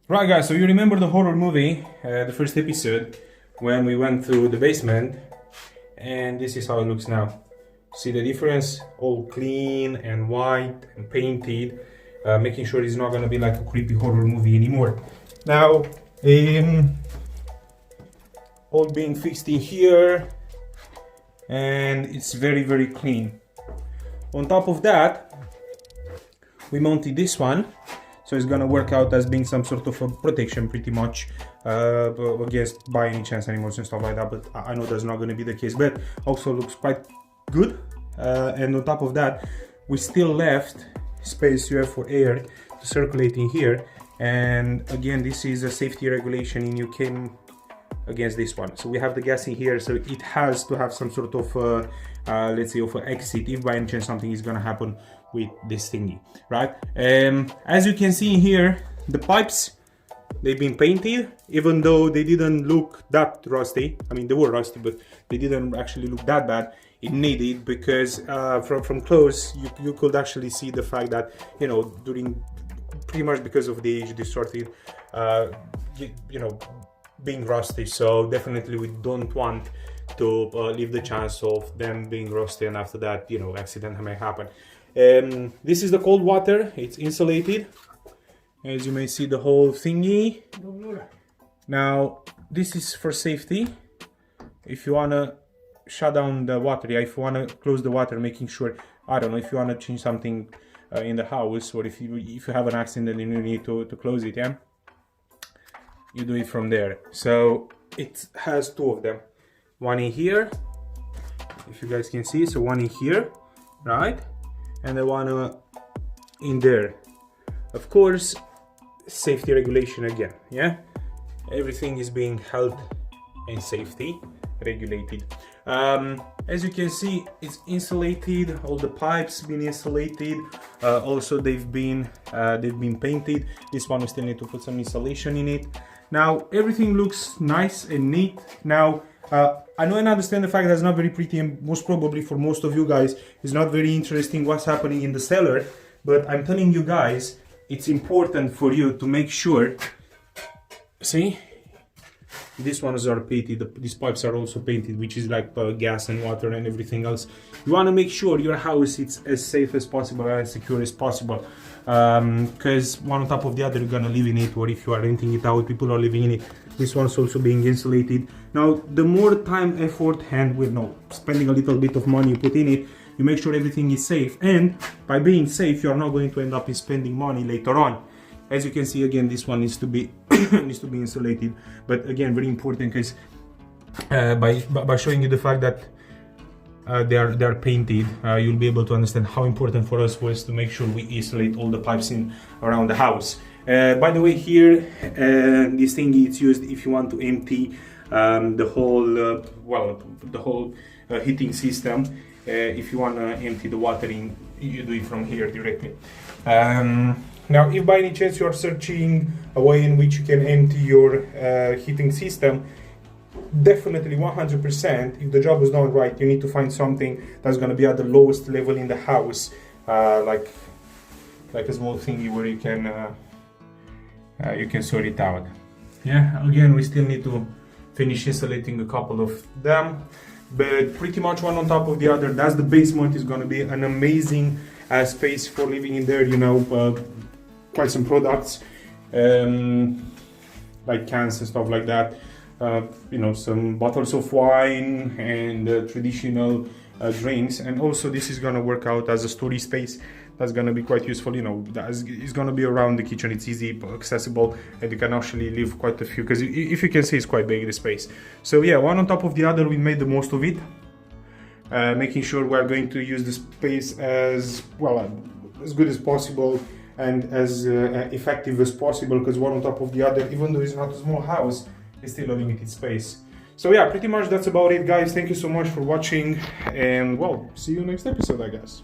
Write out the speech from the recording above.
Right guys, so you remember the horror movie, the first episode, when we went through the basement, and this is how it looks now. See the difference? All clean and white and painted, making sure it's not gonna be like a creepy horror movie anymore. Now, all being fixed in here, and it's very clean. On top of that, we mounted this one. So it's gonna work out as being some sort of a protection pretty much against by any chance animals and stuff like that, but I know that's not gonna be the case, but also looks quite good. And on top of that, we still left space here for air to circulate in here. And again, this is a safety regulation in UK against this one. So we have the gas in here, so it has to have some sort of let's say of an exit if by any chance something is gonna happen with this thingy, right? As you can see here, the pipes, they've been painted, even though they didn't look that rusty. I mean, they were rusty, but they didn't actually look that bad. It needed, because from close you could actually see the fact that, you know, during pretty much because of the age distorted, you know, being rusty. So definitely we don't want to leave the chance of them being rusty, and after that, you know, accident may happen. This is the cold water. It's insulated, as you may see the whole thingy. Now this is for safety. If you wanna shut down the water, yeah, if you wanna close the water, making sure, I don't know, if you wanna change something in the house, or if you have an accident and you need to close it, yeah, you do it from there. So it has two of them, one in here, if you guys can see, so one in here, right, and the one in there. Of course, safety regulation again, yeah, everything is being held in safety regulated. As you can see, it's insulated, all the pipes been insulated, also they've been painted. This one we still need to put some insulation in it. Now everything looks nice and neat. Now I know and understand the fact that it's not very pretty, and most probably for most of you guys it's not very interesting what's happening in the cellar, but I'm telling you guys, it's important for you to make sure, see, these ones are painted, these pipes are also painted, which is like gas and water and everything else. You want to make sure your house is as safe as possible, as secure as possible, because one on top of the other you're gonna live in it, or if you are renting it out, people are living in it. This one's also being insulated. Now the more time, effort, and with no spending a little bit of money you put in it, you make sure everything is safe, and by being safe you're not going to end up in spending money later on. As you can see, again, this one needs to be needs to be insulated, but again, very important, because by showing you the fact that they are painted, you'll be able to understand how important for us was to make sure we isolate all the pipes in around the house. By the way, here this thing is used if you want to empty the whole the whole heating system. If you want to empty the water in, you do it from here directly. Now, if by any chance you are searching a way in which you can empty your heating system, definitely 100%, if the job is done right, you need to find something that's going to be at the lowest level in the house, like a small thingy where you can sort it out. Yeah, again, we still need to finish insulating a couple of them, but pretty much one on top of the other. That's the basement. Is going to be an amazing space for living in there, you know. Quite some products like cans and stuff like that, you know, some bottles of wine and traditional drinks, and also this is gonna work out as a storage space. That's gonna be quite useful, you know. It's gonna be around the kitchen. It's easy accessible, and you can actually leave quite a few, because if you can see, it's quite big, the space. So yeah, one on top of the other, we made the most of it, making sure we are going to use the space as well, as good as possible and as effective as possible, because one on top of the other, even though it's not a small house, it's still a limited space. So yeah, pretty much that's about it, guys. Thank you so much for watching, and well, see you next episode, I guess.